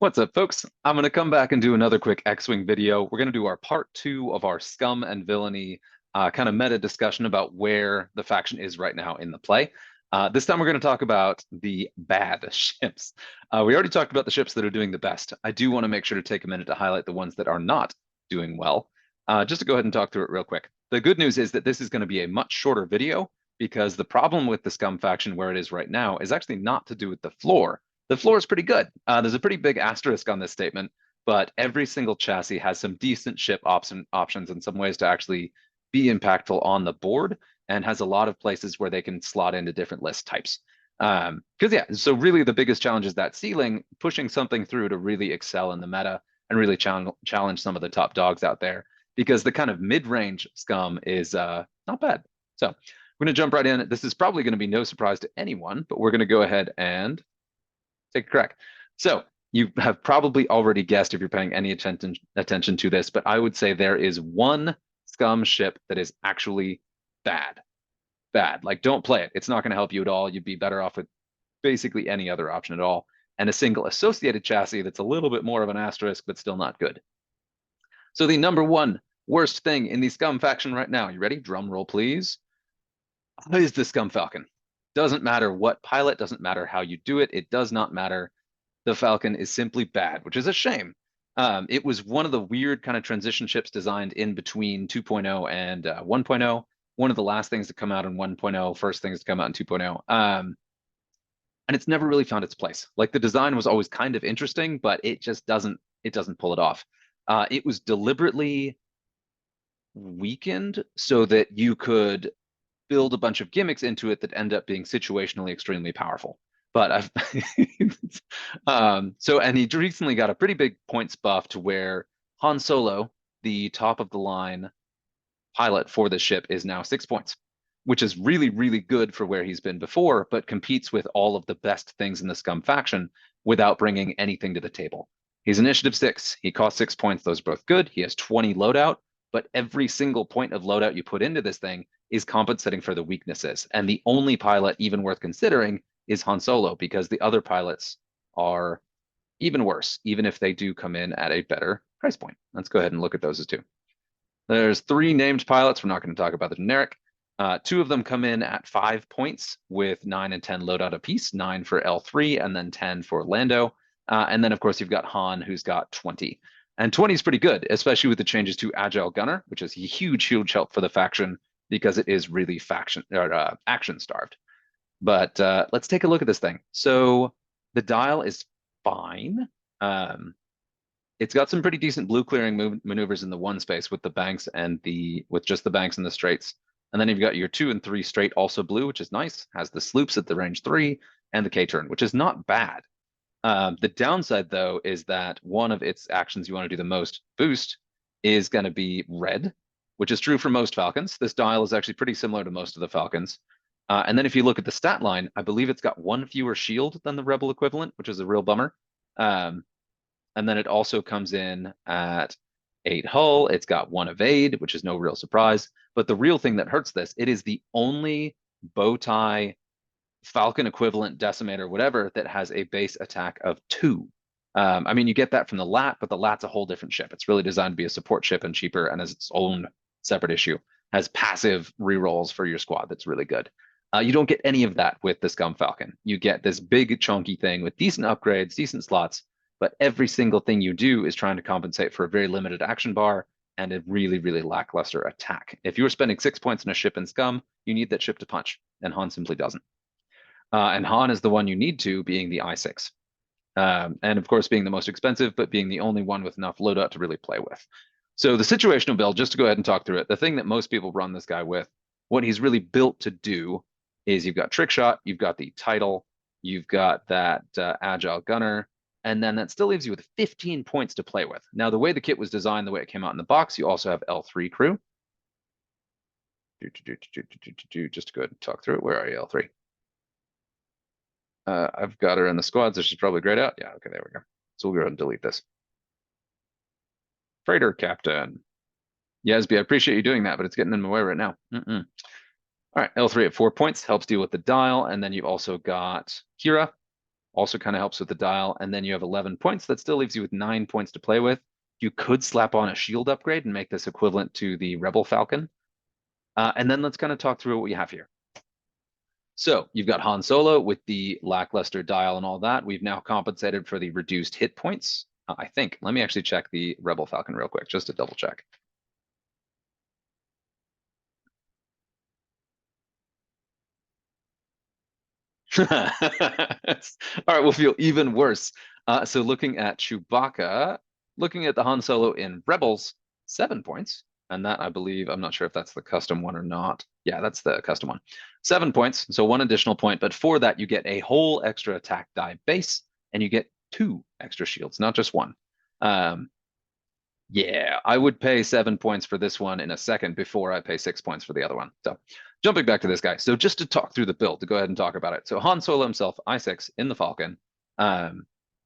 What's up, folks? I'm going to come back and do another quick X-Wing video. We're going to do our part two of our Scum and Villainy kind of meta discussion about where the faction is right now in the play. This time we're going to talk about the bad ships. We already talked about the ships that are doing the best. I do want to make sure to take a minute to highlight the ones that are not doing well. Just to go ahead and talk through it real quick. The good news is that this is going to be a much shorter video because the problem with the Scum faction where it is right now is actually not to do with the floor. The floor is pretty good. There's a pretty big asterisk on this statement, but every single chassis has some decent ship options and some ways to actually be impactful on the board, and has a lot of places where they can slot into different list types. So really the biggest challenge is that ceiling, pushing something through to really excel in the meta and really challenge some of the top dogs out there, because the kind of mid-range Scum is not bad. So we're going to jump right in. This is probably going to be no surprise to anyone, but we're going to go ahead and take a crack. So you have probably already guessed if you're paying any attention to this, but I would say there is one Scum ship that is actually bad. Bad. Like, don't play it. It's not going to help you at all. You'd be better off with basically any other option at all. And a single associated chassis that's a little bit more of an asterisk, but still not good. So the number one worst thing in the Scum faction right now, you ready? Drum roll, please. Is the Scum Falcon. Doesn't matter what pilot, doesn't matter how you do it. It does not matter. The Falcon is simply bad, which is a shame. It was one of the weird kind of transition ships designed in between 2.0 and 1.0. One of the last things to come out in 1.0, first things to come out in 2.0. And it's never really found its place. Like, the design was always kind of interesting, but it just doesn't pull it off. It was deliberately weakened so that you could build a bunch of gimmicks into it that end up being situationally extremely powerful. But I've and he recently got a pretty big points buff to where Han Solo, the top of the line pilot for the ship, is now 6 points, which is really, really good for where he's been before, but competes with all of the best things in the Scum faction without bringing anything to the table. He's initiative 6. He costs 6 points. Those are both good. He has 20 loadout, but every single point of loadout you put into this thing is compensating for the weaknesses. And the only pilot even worth considering is Han Solo, because the other pilots are even worse, even if they do come in at a better price point. Let's go ahead and look at those as two. There's 3 named pilots. We're not going to talk about the generic. 2 of them come in at 5 points with 9 and 10 loadout apiece, 9 for L3 and then 10 for Lando. And then, of course, you've got Han, who's got 20. And 20 is pretty good, especially with the changes to Agile Gunner, which is a huge, huge help for the faction because it is really action starved. But let's take a look at this thing. So the dial is fine. It's got some pretty decent blue clearing maneuvers in the one space with the banks and with just the banks and the straights. And then you've got your 2 and 3 straight also blue, which is nice. Has the sloops at the range 3 and the K-turn, which is not bad. The downside, though, is that one of its actions you want to do the most, boost, is going to be red, which is true for most Falcons. This dial is actually pretty similar to most of the Falcons. And then if you look at the stat line, I believe it's got 1 fewer shield than the Rebel equivalent, which is a real bummer. And then it also comes in at 8 hull. It's got 1 evade, which is no real surprise. But the real thing that hurts this, it is the only bow tie Falcon equivalent decimator, whatever, that has a base attack of 2. I mean, you get that from the LAT, but the LAT's a whole different ship. It's really designed to be a support ship and cheaper and has its own separate issue. Has passive rerolls for your squad that's really good. You don't get any of that with the Scum Falcon. You get this big chunky thing with decent upgrades, decent slots, but every single thing you do is trying to compensate for a very limited action bar and a really, really lackluster attack. If you were spending 6 points on a ship in Scum, you need that ship to punch, and Han simply doesn't. And Han is the one you need to, being the I6. And of course, being the most expensive, but being the only one with enough loadout to really play with. So the situational build, just to go ahead and talk through it, the thing that most people run this guy with, what he's really built to do is you've got trick shot, you've got the title, you've got that agile gunner, and then that still leaves you with 15 points to play with. Now, the way the kit was designed, the way it came out in the box, you also have L3 crew. Just to go ahead and talk through it. Where are you, L3? I've got her in the squads, so she's probably grayed out. Yeah, okay, there we go. So we'll go ahead and delete this. Freighter captain. Yasby, I appreciate you doing that, but it's getting in my way right now. All right, L3 at 4 points helps deal with the dial, and then you've also got Kira, Also kind of helps with the dial. And then you have 11 points. That still leaves you with 9 points to play with. You could slap on a shield upgrade and make this equivalent to the Rebel Falcon. And then let's kind of talk through what we have here. So you've got Han Solo with the lackluster dial and all that. We've now compensated for the reduced hit points. I think. Let me actually check the Rebel Falcon real quick, just to double check. All right, we'll feel even worse. So looking at Chewbacca, looking at the Han Solo in Rebels, 7 points. And that, I believe, I'm not sure if that's the custom one or not. Yeah, that's the custom one. 7 points, so 1 additional point. But for that, you get a whole extra attack die base, and you get 2 extra shields, not just 1. Yeah, I would pay 7 points for this one in a second before I pay 6 points for the other one. So jumping back to this guy. So just to talk through the build, to go ahead and talk about it. So Han Solo himself, I6 in the Falcon,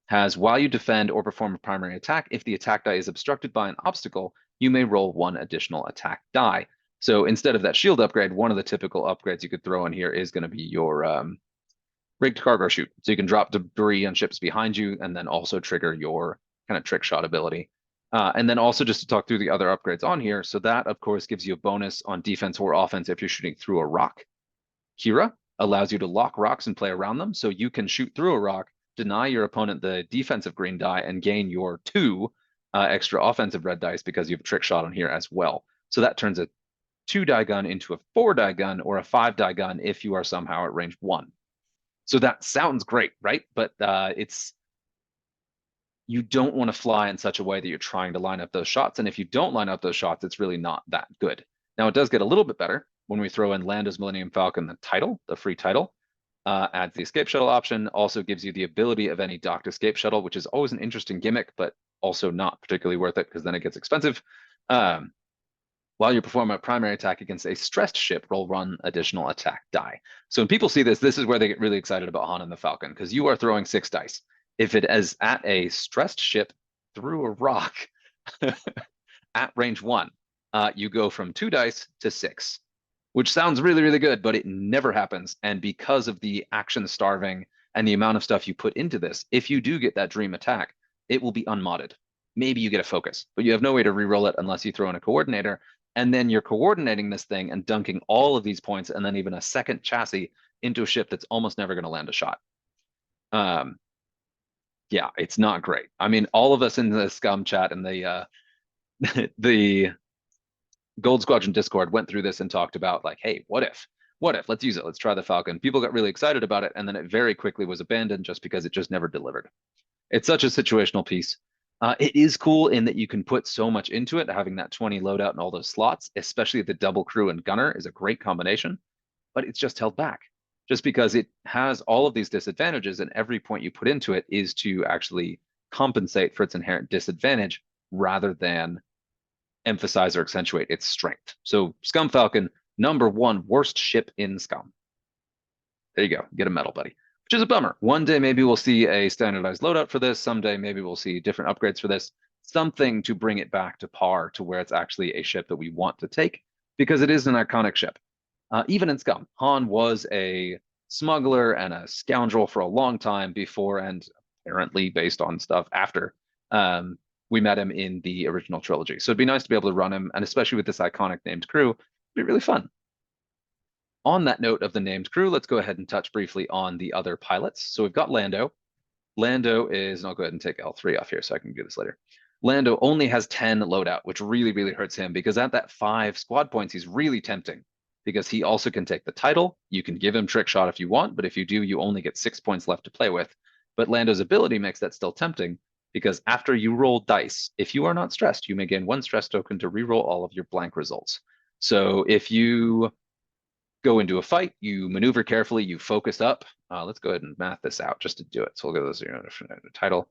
has while you defend or perform a primary attack, if the attack die is obstructed by an obstacle, you may roll 1 additional attack die. So instead of that shield upgrade, one of the typical upgrades you could throw in here is going to be your rigged cargo chute. So you can drop debris on ships behind you and then also trigger your kind of trick shot ability. And then also just to talk through the other upgrades on here. So that, of course, gives you a bonus on defense or offense if you're shooting through a rock. Kira allows you to lock rocks and play around them. So you can shoot through a rock, deny your opponent the defensive green die, and gain your 2 extra offensive red dice because you have a trick shot on here as well. So that turns a 2-die gun into a 4-die gun or a 5-die gun if you are somehow at range 1. So that sounds great, right? But you don't want to fly in such a way that you're trying to line up those shots. And if you don't line up those shots, it's really not that good. Now, it does get a little bit better when we throw in Lando's Millennium Falcon, the title, the free title, adds the escape shuttle option, also gives you the ability of any docked escape shuttle, which is always an interesting gimmick, but also not particularly worth it because then it gets expensive. While you perform a primary attack against a stressed ship, roll 1 additional attack die. So when people see this, this is where they get really excited about Han and the Falcon, because you are throwing 6 dice. If it is at a stressed ship through a rock at range 1, you go from 2 dice to 6, which sounds really, really good, but it never happens. And because of the action starving and the amount of stuff you put into this, if you do get that dream attack, it will be unmodded. Maybe you get a focus, but you have no way to reroll it unless you throw in a coordinator. And then you're coordinating this thing and dunking all of these points and then even a second chassis into a ship that's almost never going to land a shot. Yeah, it's not great. I mean, all of us in the Scum chat and the the Gold Squadron Discord went through this and talked about like, hey, what if? What if? Let's use it. Let's try the Falcon. People got really excited about it, and then it very quickly was abandoned just because it just never delivered. It's such a situational piece. It is cool in that you can put so much into it. Having that 20 loadout and all those slots, especially the double crew and gunner, is a great combination, but it's just held back just because it has all of these disadvantages, and every point you put into it is to actually compensate for its inherent disadvantage rather than emphasize or accentuate its strength. So Scum Falcon, #1 worst ship in Scum. There you go, get a medal, buddy. Which is a bummer. One day maybe we'll see a standardized loadout for this. Someday maybe we'll see different upgrades for this. Something to bring it back to par to where it's actually a ship that we want to take, because it is an iconic ship. Even in Scum, Han was a smuggler and a scoundrel for a long time before, and apparently based on stuff after we met him in the original trilogy. So it'd be nice to be able to run him, and especially with this iconic named crew, it'd be really fun. On that note of the named crew, let's go ahead and touch briefly on the other pilots. So we've got Lando. Lando is, and I'll go ahead and take L3 off here so I can do this later. Lando only has 10 loadout, which really, really hurts him because at that 5 squad points, he's really tempting because he also can take the title. You can give him trick shot if you want, but if you do, you only get 6 points left to play with. But Lando's ability makes that still tempting because after you roll dice, if you are not stressed, you may gain 1 stress token to reroll all of your blank results. So if you go into a fight, you maneuver carefully, you focus up. Let's go ahead and math this out just to do it. So we'll go to the title,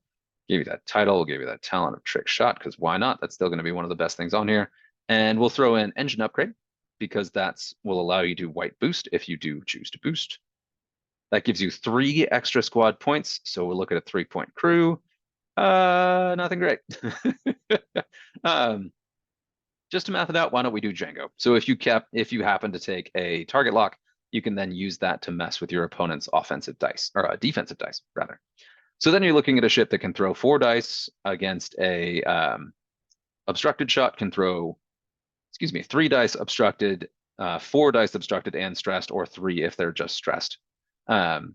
give you that title, we'll give you that talent of trick shot, because why not? That's still going to be one of the best things on here. And we'll throw in engine upgrade, because that's will allow you to white boost if you do choose to boost. That gives you 3 extra squad points. So we'll look at a 3-point crew. Nothing great. Just to math it out, why don't we do Django? So if you happen to take a target lock, you can then use that to mess with your opponent's offensive dice, or defensive dice, rather. So then you're looking at a ship that can throw 4 dice against a obstructed shot, can throw, 3 dice obstructed, 4 dice obstructed and stressed, or 3 if they're just stressed. And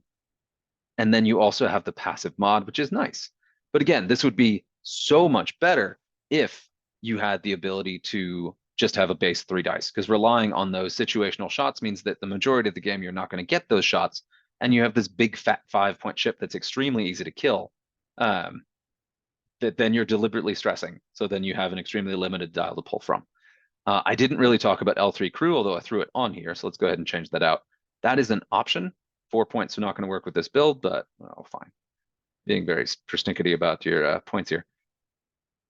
then you also have the passive mod, which is nice. But again, this would be so much better if you had the ability to just have a base 3 dice, because relying on those situational shots means that the majority of the game you're not going to get those shots, and you have this big fat 5-point ship that's extremely easy to kill, that then you're deliberately stressing. So then you have an extremely limited dial to pull from. I didn't really talk about L3 crew, although I threw it on here. So let's go ahead and change that out. That is an option. 4 points are not going to work with this build, but fine. Being very persnickety about your points here.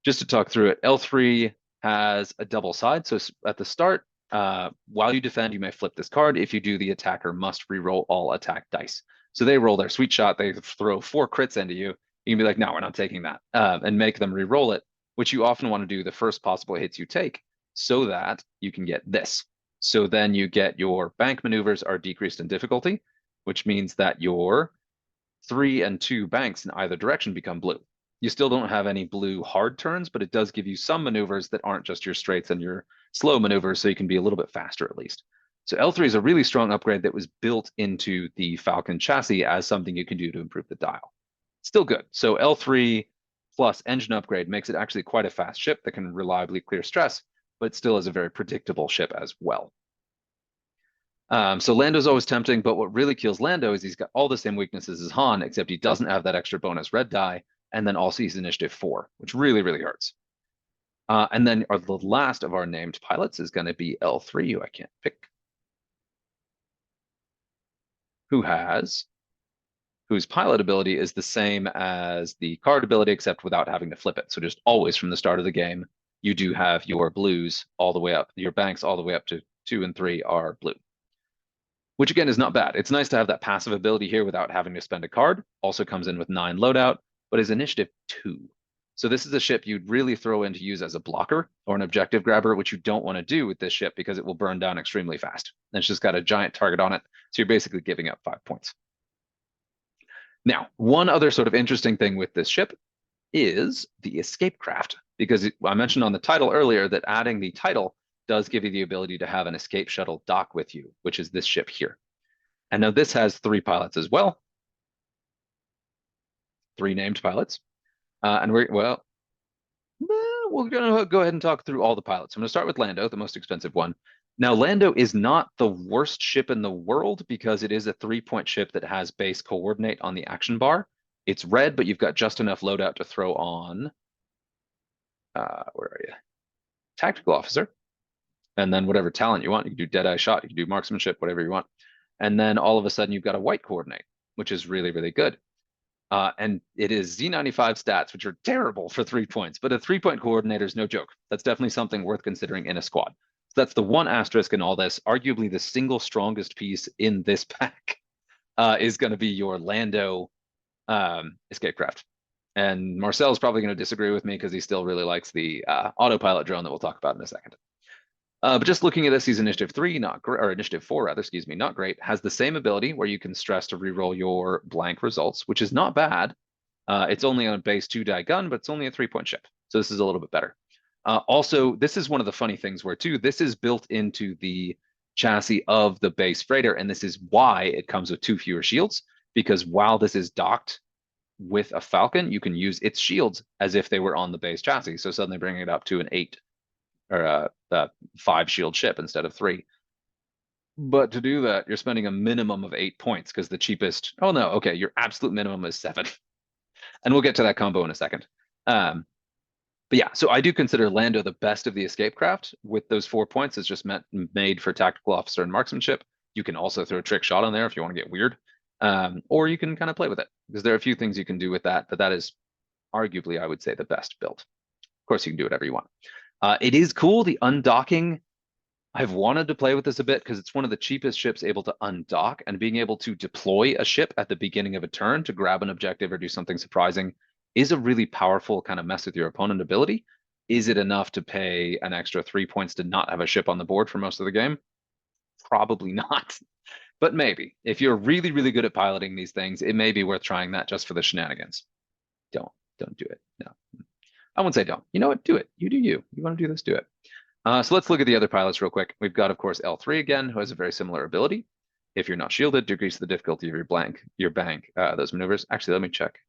Just to talk through it, L3 has a double side. So at the start, while you defend, you may flip this card. If you do, the attacker must reroll all attack dice. So they roll their sweet shot. They throw 4 crits into you. You can be like, no, we're not taking that, and make them reroll it, which you often want to do the first possible hits you take, so that you can get this. So then you get your bank maneuvers are decreased in difficulty, which means that your 3 and 2 banks in either direction become blue. You still don't have any blue hard turns, but it does give you some maneuvers that aren't just your straights and your slow maneuvers, so you can be a little bit faster at least. So L3 is a really strong upgrade that was built into the Falcon chassis as something you can do to improve the dial. Still good. So L3 plus engine upgrade makes it actually quite a fast ship that can reliably clear stress, but still is a very predictable ship as well. So Lando's always tempting, but what really kills Lando is he's got all the same weaknesses as Han, except he doesn't have that extra bonus red die, and then also he's initiative 4, which really, really hurts. And then the last of our named pilots is going to be L3, who I can't pick, whose pilot ability is the same as the card ability, except without having to flip it. So just always from the start of the game, you do have your blues all the way up, your banks all the way up to 2 and 3 are blue, which again is not bad. It's nice to have that passive ability here without having to spend a card. Also comes in with 9 loadout, but is initiative 2. So this is a ship you'd really throw in to use as a blocker or an objective grabber, which you don't want to do with this ship because it will burn down extremely fast. And it's just got a giant target on it. So you're basically giving up 5 points. Now, one other sort of interesting thing with this ship is the escape craft, because I mentioned on the title earlier that adding the title does give you the ability to have an escape shuttle dock with you, which is this ship here. And now this has 3 pilots as well. 3 named pilots. And we're going to go ahead and talk through all the pilots. I'm going to start with Lando, the most expensive one. Now, Lando is not the worst ship in the world because it is a 3-point ship that has base coordinate on the action bar. It's red, but you've got just enough loadout to throw on, where are you? Tactical officer. And then whatever talent you want. You can do Deadeye shot, you can do marksmanship, whatever you want. And then all of a sudden you've got a white coordinate, which is really, really good. And it is Z95 stats, which are terrible for 3 points, but a 3-point coordinator is no joke. That's definitely something worth considering in a squad. So that's the one asterisk in all this. Arguably the single strongest piece in this pack is going to be your Lando escape craft. And Marcel's probably going to disagree with me because he still really likes the autopilot drone that we'll talk about in a second. But just looking at this, he's initiative 3, or initiative 4 rather, excuse me, not great. Has the same ability where you can stress to reroll your blank results, which is not bad. It's only on a base 2 die gun, but it's only a 3-point ship. So this is a little bit better. Also, this is one of the funny things where too, this is built into the chassis of the base freighter. And this is why it comes with 2 fewer shields, because while this is docked with a Falcon, you can use its shields as if they were on the base chassis. So suddenly bringing it up to an 8 or a 5 shield ship instead of 3. But to do that, you're spending a minimum of 8 points because the cheapest, oh no, okay, your absolute minimum is 7. And we'll get to that combo in a second. But yeah, so I do consider Lando the best of the escape craft with those 4 points. It's just made for tactical officer and marksmanship. You can also throw a trick shot on there if you want to get weird. Or you can kind of play with it because there are a few things you can do with that, but that is arguably, I would say, the best build. Of course, you can do whatever you want. It is cool, the undocking. I've wanted to play with this a bit because it's one of the cheapest ships able to undock, and being able to deploy a ship at the beginning of a turn to grab an objective or do something surprising is a really powerful kind of mess with your opponent ability. Is it enough to pay an extra 3 points to not have a ship on the board for most of the game? Probably not. But maybe if you're really, really good at piloting these things, it may be worth trying that just for the shenanigans. Don't, don't do it. No, I wouldn't say don't. You know what? Do it. You do you. You want to do this, do it. So let's look at the other pilots real quick. We've got, of course, L3 again, who has a very similar ability. If you're not shielded, decrease the difficulty of your bank, those maneuvers. Actually, let me check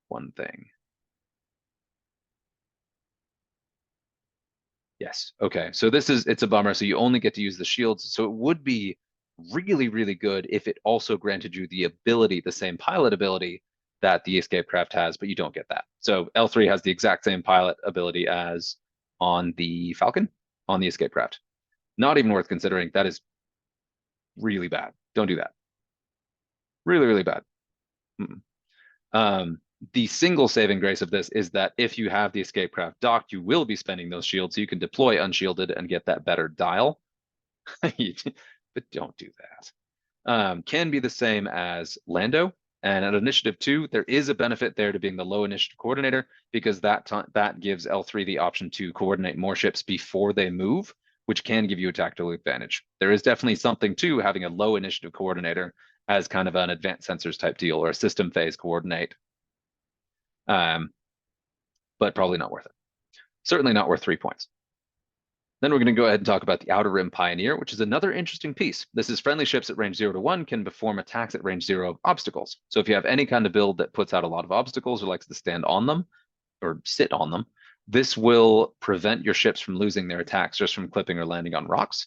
one thing. Yes. Okay. So it's a bummer. So you only get to use the shields. So it would be really, really good if it also granted you the ability, the same pilot ability that the escape craft has, but you don't get that. So L3 has the exact same pilot ability as on the Falcon, on the escape craft. Not even worth considering. That is really bad. Don't do that. Really, really bad. Mm-mm. The single saving grace of this is that if you have the escape craft docked, you will be spending those shields, so you can deploy unshielded and get that better dial. But don't do that. Can be the same as Lando. And at Initiative 2, there is a benefit there to being the low initiative coordinator because that gives L3 the option to coordinate more ships before they move, which can give you a tactical advantage. There is definitely something to having a low initiative coordinator as kind of an advanced sensors type deal or a system phase coordinate, but probably not worth it. Certainly not worth 3 points. Then we're going to go ahead and talk about the Outer Rim Pioneer, which is another interesting piece. This is friendly ships at range 0 to 1 can perform attacks at range 0 of obstacles. So if you have any kind of build that puts out a lot of obstacles or likes to stand on them or sit on them, this will prevent your ships from losing their attacks just from clipping or landing on rocks.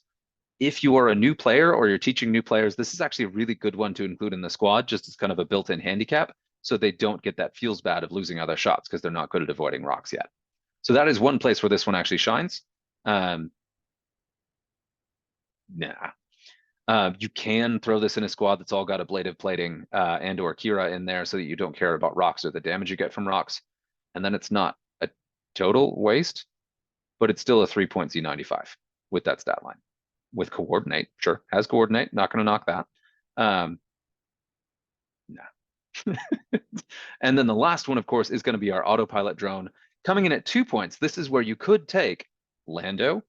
If you are a new player or you're teaching new players, this is actually a really good one to include in the squad, just as kind of a built-in handicap, so they don't get that feels bad of losing other shots because they're not good at avoiding rocks yet. So that is one place where this one actually shines. You can throw this in a squad that's all got ablative plating and or Kira in there so that you don't care about rocks or the damage you get from rocks. And then it's not a total waste, but it's still a 3-point Z95 with that stat line. With coordinate, sure, has coordinate, not going to knock that. No. And then the last one, of course, is going to be our autopilot drone coming in at 2 points. This is where you could take Lando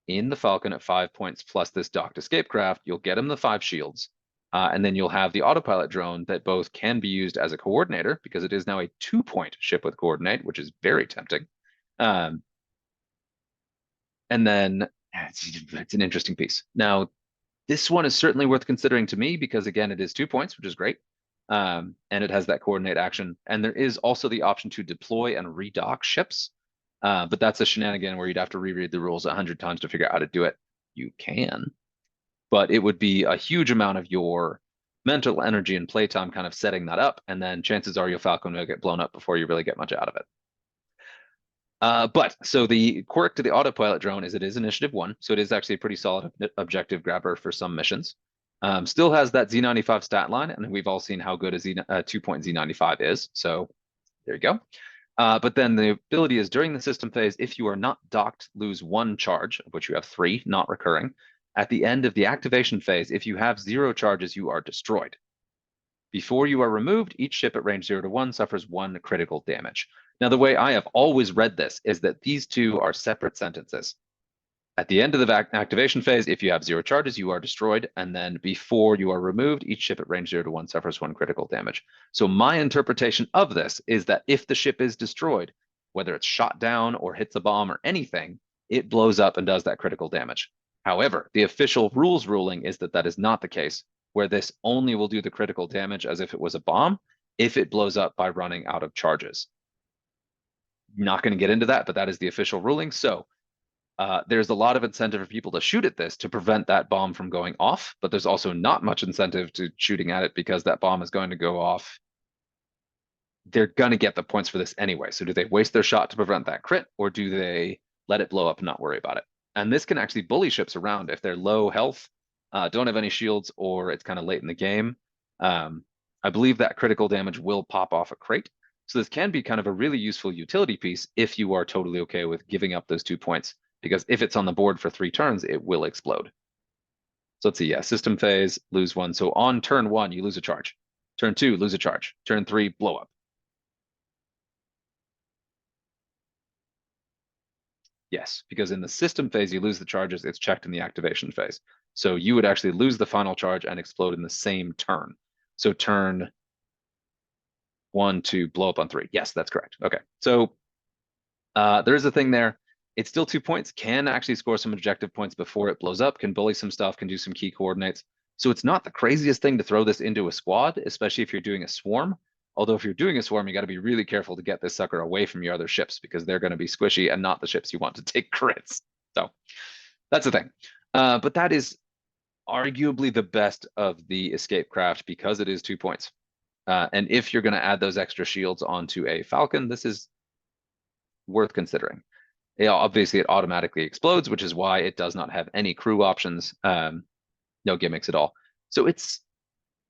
in the Falcon at 5 points plus this docked escape craft. You'll get him the 5 shields. And then you'll have the autopilot drone that both can be used as a coordinator because it is now a 2-point ship with coordinate, which is very tempting. And then it's an interesting piece. Now, this one is certainly worth considering to me because, again, it is 2 points, which is great. And it has that coordinate action. And there is also the option to deploy and redock ships. But that's a shenanigan where you'd have to reread the rules 100 times to figure out how to do it. You can, but it would be a huge amount of your mental energy and playtime kind of setting that up. And then chances are your Falcon will get blown up before you really get much out of it. But so the quirk to the autopilot drone is it is initiative 1. So it is actually a pretty solid objective grabber for some missions. Still has that Z95 stat line, and we've all seen how good a 2-point Z95 is. So there you go. But then the ability is during the system phase, if you are not docked, lose 1 charge, of which you have 3, not recurring. At the end of the activation phase, if you have 0 charges, you are destroyed. Before you are removed, each ship at range 0 to 1 suffers 1 critical damage. Now, the way I have always read this is that these two are separate sentences. At the end of the activation phase, if you have 0 charges, you are destroyed. And then before you are removed, each ship at range 0 to 1 suffers 1 critical damage. So my interpretation of this is that if the ship is destroyed, whether it's shot down or hits a bomb or anything, it blows up and does that critical damage. However, the official rules ruling is that that is not the case, where this only will do the critical damage as if it was a bomb if it blows up by running out of charges. Not going to get into that, but that is the official ruling. So there's a lot of incentive for people to shoot at this to prevent that bomb from going off, but there's also not much incentive to shooting at it because that bomb is going to go off. They're going to get the points for this anyway. So do they waste their shot to prevent that crit, or do they let it blow up and not worry about it? And this can actually bully ships around if they're low health, don't have any shields, or it's kind of late in the game. I believe that critical damage will pop off a crate. So this can be kind of a really useful utility piece if you are totally okay with giving up those 2 points, because if it's on the board for 3 turns, it will explode. So let's see, yeah, system phase, lose 1. So on turn 1, you lose a charge. Turn 2, lose a charge. Turn 3, blow up. Yes, because in the system phase, you lose the charges. It's checked in the activation phase. So you would actually lose the final charge and explode in the same turn. So turn 1 to blow up on 3. Yes, that's correct. Okay. So there is a thing there. It's still 2 points, can actually score some objective points before it blows up, can bully some stuff, can do some key coordinates. So it's not the craziest thing to throw this into a squad, especially if you're doing a swarm. Although if you're doing a swarm, you got to be really careful to get this sucker away from your other ships because they're going to be squishy and not the ships you want to take crits. So that's the thing. But that is arguably the best of the escape craft because it is 2 points. And if you're going to add those extra shields onto a Falcon, this is worth considering. Obviously, it automatically explodes, which is why it does not have any crew options, no gimmicks at all. So it's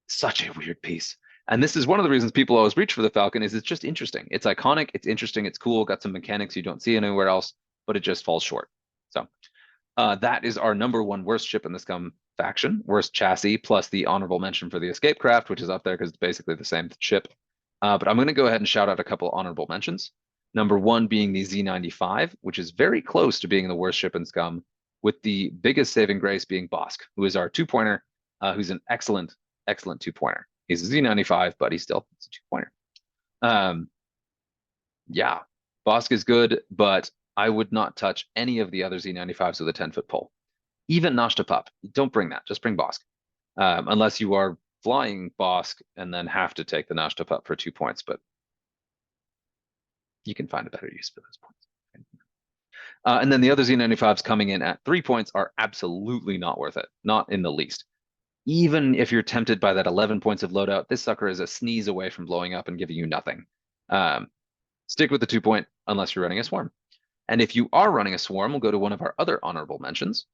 such a weird piece. And this is one of the reasons people always reach for the Falcon is it's just interesting. It's iconic, it's interesting, it's cool, got some mechanics you don't see anywhere else, but it just falls short. So that is our #1 worst ship in the Scum faction, worst chassis, plus the honorable mention for the escape craft, which is up there because it's basically the same ship. But I'm going to go ahead and shout out a couple honorable mentions. #1 being the Z95, which is very close to being the worst ship in Scum, with the biggest saving grace being Bosk, who is our 2-pointer, who's an excellent 2-pointer. He's a Z95, but he's still a 2-pointer. Yeah, Bosk is good, but I would not touch any of the other Z95s with a 10-foot pole. Even Nashtapap, don't bring that. Just bring Bosk, unless you are flying Bosk and then have to take the Nashtapap for 2 points, but you can find a better use for those points. And then the other Z95s coming in at 3 points are absolutely not worth it, not in the least. Even if you're tempted by that 11 points of loadout, this sucker is a sneeze away from blowing up and giving you nothing. Stick with the 2-point unless you're running a swarm. And if you are running a swarm, we'll go to one of our other honorable mentions,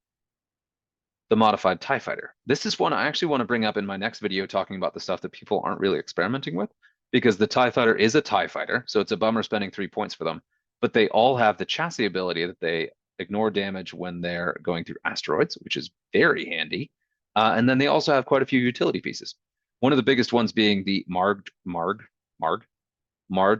the modified TIE Fighter. This is one I actually want to bring up in my next video talking about the stuff that people aren't really experimenting with, because the TIE Fighter is a TIE Fighter, so it's a bummer spending 3 points for them, but they all have the chassis ability that they ignore damage when they're going through asteroids, which is very handy. And then they also have quite a few utility pieces. One of the biggest ones being the Marge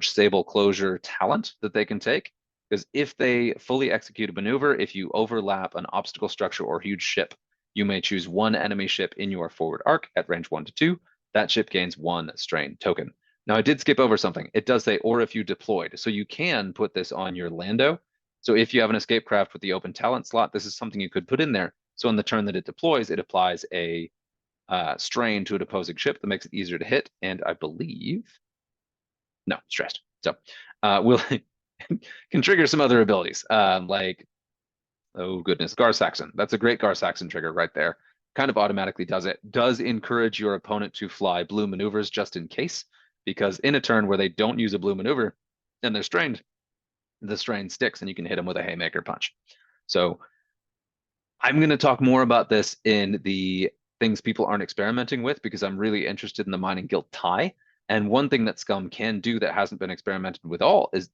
Sable Closure talent that they can take, because if they fully execute a maneuver, if you overlap an obstacle structure or huge ship, you may choose one enemy ship in your forward arc at range 1 to 2. That ship gains 1 strain token. Now, I did skip over something. It does say, or if you deployed. So you can put this on your Lando. So if you have an escape craft with the open talent slot, this is something you could put in there. So on the turn that it deploys, it applies a strain to an opposing ship that makes it easier to hit. And I believe, no, stressed. So will can trigger some other abilities, like, oh goodness, Gar Saxon. That's a great Gar Saxon trigger right there. Kind of automatically does it. Does encourage your opponent to fly blue maneuvers just in case, because in a turn where they don't use a blue maneuver and they're strained, the strain sticks and you can hit them with a haymaker punch. So I'm going to talk more about this in the things people aren't experimenting with, because I'm really interested in the Mining Guild tie. And one thing that Scum can do that hasn't been experimented with is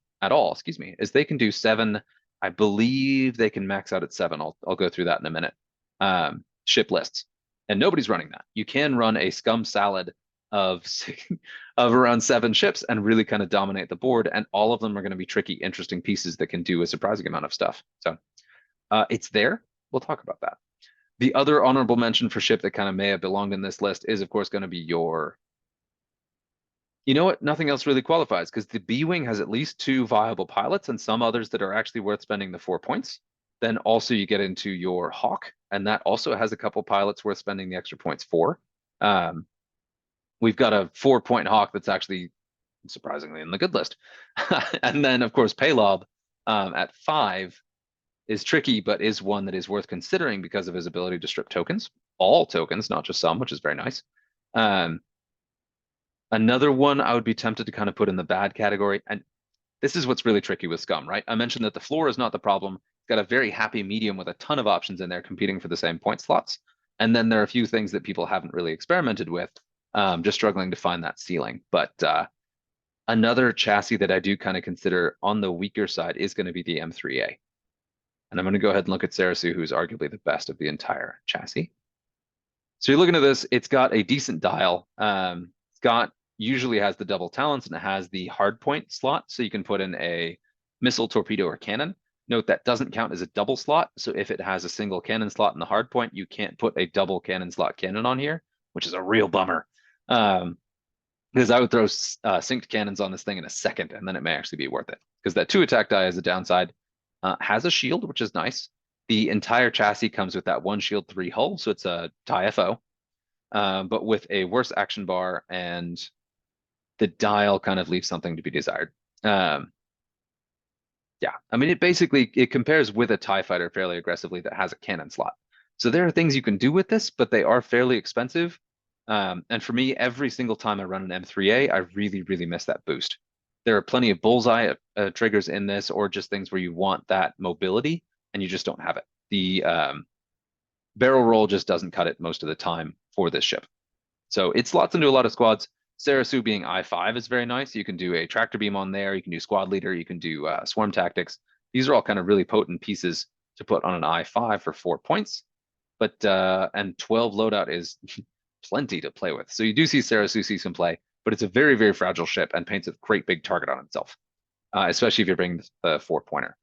they can do 7. I believe they can max out at 7. I'll go through that in a minute. Ship lists, and nobody's running that. You can run a Scum salad of around 7 ships and really kind of dominate the board, and all of them are going to be tricky, interesting pieces that can do a surprising amount of stuff. So it's there. We'll talk about that. The other honorable mention for ship that kind of may have belonged in this list is, of course, going to be your... You know what? Nothing else really qualifies, because the B-Wing has at least 2 viable pilots and some others that are actually worth spending the 4 points. Then also you get into your Hawk, and that also has a couple pilots worth spending the extra points for. We've got a 4-point Hawk that's actually surprisingly in the good list. And then, of course, Paylob at 5 is tricky, but is one that is worth considering because of his ability to strip tokens. All tokens, not just some, which is very nice. Another one I would be tempted to kind of put in the bad category, and this is what's really tricky with Scum, right? I mentioned that the floor is not the problem. It's got a very happy medium with a ton of options in there competing for the same point slots. And then there are a few things that people haven't really experimented with, just struggling to find that ceiling. But another chassis that I do kind of consider on the weaker side is going to be the M3A. And I'm going to go ahead and look at Sarasu, who's arguably the best of the entire chassis. So you're looking at this, it's got a decent dial. Usually has the double talents, and it has the hard point slot, so you can put in a missile, torpedo, or cannon. Note that doesn't count as a double slot. So if it has a single cannon slot in the hard point, you can't put a double cannon slot cannon on here, which is a real bummer. Because I would throw synced cannons on this thing in a second, and then it may actually be worth it. Because that 2 attack die is a downside. Has a shield, which is nice. The entire chassis comes with that 1 shield 3 hull, so it's a TIE FO, but with a worse action bar, and the dial kind of leaves something to be desired. Yeah, I mean, it compares with a TIE fighter fairly aggressively that has a cannon slot. So there are things you can do with this, but they are fairly expensive. And for me, every single time I run an M3A, I really, really miss that boost. There are plenty of bullseye triggers in this, or just things where you want that mobility and you just don't have it. The barrel roll just doesn't cut it most of the time for this ship. So it slots into a lot of squads. Sarasu being I5 is very nice. You can do a tractor beam on there. You can do squad leader. You can do swarm tactics. These are all kind of really potent pieces to put on an I5 for 4 points. But and 12 loadout is plenty to play with. So you do see Sarasu see some play, but it's a very, very fragile ship and paints a great big target on itself, especially if you're bringing the 4-pointer.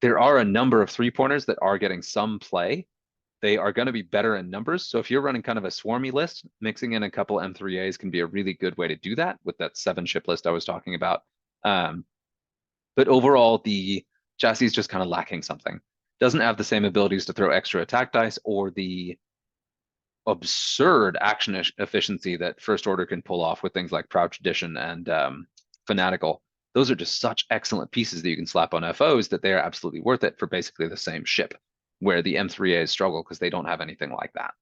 There are a number of 3-pointers that are getting some play. They are going to be better in numbers. So if you're running kind of a swarmy list, mixing in a couple M3As can be a really good way to do that with that 7-ship list I was talking about. But overall, the chassis is just kind of lacking something. Doesn't have the same abilities to throw extra attack dice or the absurd action efficiency that First Order can pull off with things like Proud Tradition and Fanatical. Those are just such excellent pieces that you can slap on FOs that they are absolutely worth it for basically the same ship, where the M3As struggle because they don't have anything like that.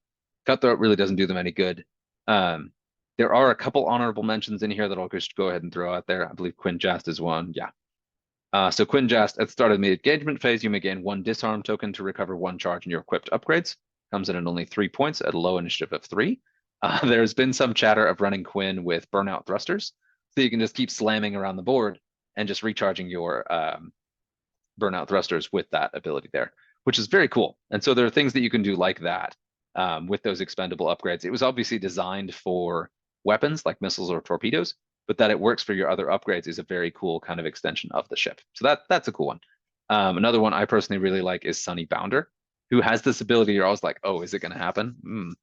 Cutthroat really doesn't do them any good. There are a couple honorable mentions in here that I'll just go ahead and throw out there. I believe Quinjast is one. Yeah. So Quinjast, at the start of the engagement phase, you may gain 1 disarm token to recover 1 charge in your equipped upgrades. Comes in at only 3 points at a low initiative of 3. There's been some chatter of running Quinn with burnout thrusters, so you can just keep slamming around the board and just recharging your burnout thrusters with that ability there, which is very cool. And so there are things that you can do like that with those expendable upgrades. It was obviously designed for weapons like missiles or torpedoes, but that it works for your other upgrades is a very cool kind of extension of the ship. So that's a cool one. Another one I personally really like is Sunny Bounder, who has this ability. You're always like, oh, is it going to happen?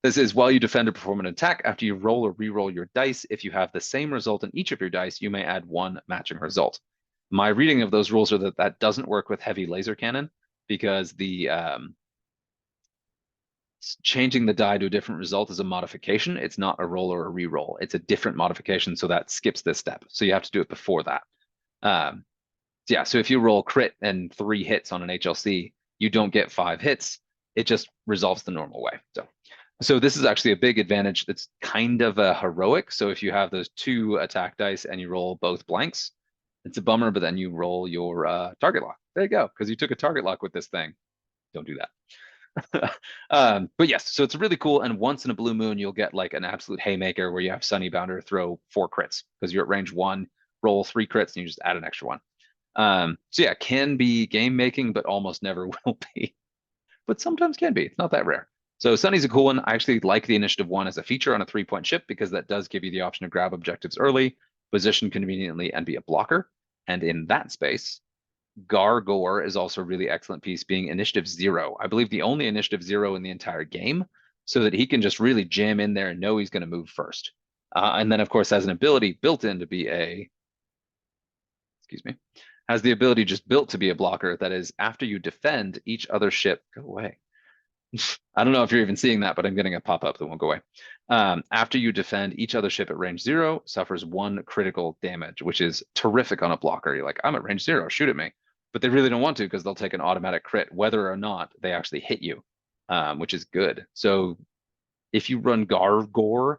This is while you defend or perform an attack, after you roll or re-roll your dice, if you have the same result in each of your dice, you may add 1 matching result. My reading of those rules are that that doesn't work with heavy laser cannon because the changing the die to a different result is a modification. It's not a roll or a re-roll. It's a different modification, so that skips this step. So you have to do it before that. Yeah, so if you roll crit and 3 hits on an HLC, you don't get 5 hits. It just resolves the normal way. So this is actually a big advantage. That's kind of a heroic. So if you have those 2 attack dice and you roll both blanks, it's a bummer, but then you roll your target lock. There you go, because you took a target lock with this thing. Don't do that. But yes, so it's really cool. And once in a blue moon, you'll get like an absolute haymaker where you have Sunny Bounder throw 4 crits because you're at range 1, roll 3 crits, and you just add an extra 1. So yeah, can be game making, but almost never will be. But sometimes can be. It's not that rare. So Sunny's a cool one. I actually like the initiative 1 as a feature on a 3-point ship because that does give you the option to grab objectives early, position conveniently, and be a blocker. And in that space, Gargor is also a really excellent piece, being initiative 0. I believe the only initiative 0 in the entire game, so that he can just really jam in there and know he's going to move first. And then, of course, has an ability built in to be has the ability just built to be a blocker that is after you defend each other ship, go away. I don't know if you're even seeing that, but I'm getting a pop-up that won't go away. After you defend each other ship at range 0, suffers 1 critical damage, which is terrific on a blocker. You're like, I'm at range 0, shoot at me. But they really don't want to because they'll take an automatic crit, whether or not they actually hit you, which is good. So if you run Gargor,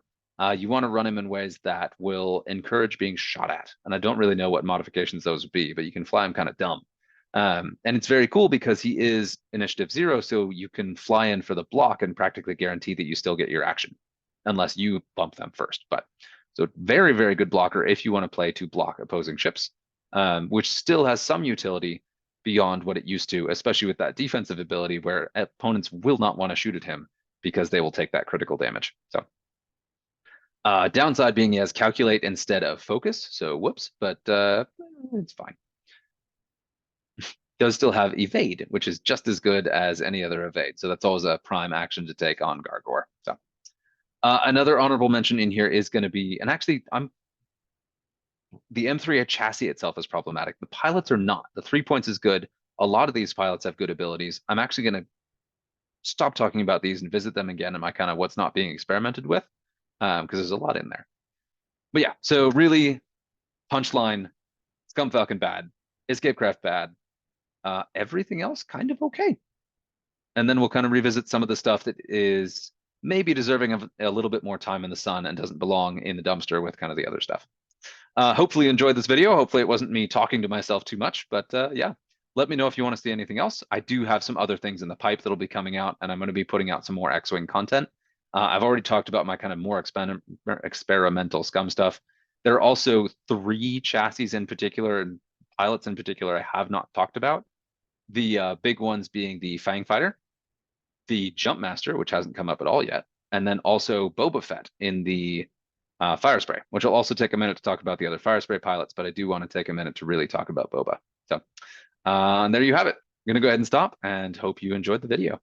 you want to run him in ways that will encourage being shot at. And I don't really know what modifications those would be, but you can fly him kind of dumb. And it's very cool because he is initiative 0, so you can fly in for the block and practically guarantee that you still get your action, unless you bump them first. But so very, very good blocker if you want to play to block opposing ships, which still has some utility beyond what it used to, especially with that defensive ability where opponents will not want to shoot at him because they will take that critical damage. So downside being he has calculate instead of focus, so whoops, but it's fine. does still have evade, which is just as good as any other evade. So that's always a prime action to take on Gargor. So another honorable mention in here is going to be, and actually, the M3 chassis itself is problematic. The pilots are not. The 3 points is good. A lot of these pilots have good abilities. I'm actually going to stop talking about these and visit them again in my kind of what's not being experimented with, because there's a lot in there. But yeah, so really, punchline, Scum Falcon bad, Escapecraft bad, everything else kind of okay. And then we'll kind of revisit some of the stuff that is maybe deserving of a little bit more time in the sun and doesn't belong in the dumpster with kind of the other stuff. Hopefully you enjoyed this video. Hopefully it wasn't me talking to myself too much, but yeah, let me know if you want to see anything else. I do have some other things in the pipe that'll be coming out, and I'm going to be putting out some more X-Wing content. I've already talked about my kind of more experimental Scum stuff. There are also 3 chassis in particular, and pilots in particular, I have not talked about. The big ones being the Fang Fighter, the Jumpmaster, which hasn't come up at all yet, and then also Boba Fett in the Fire Spray, which will also take a minute to talk about the other Fire Spray pilots, but I do want to take a minute to really talk about Boba. So and there you have it. I'm going to go ahead and stop and hope you enjoyed the video.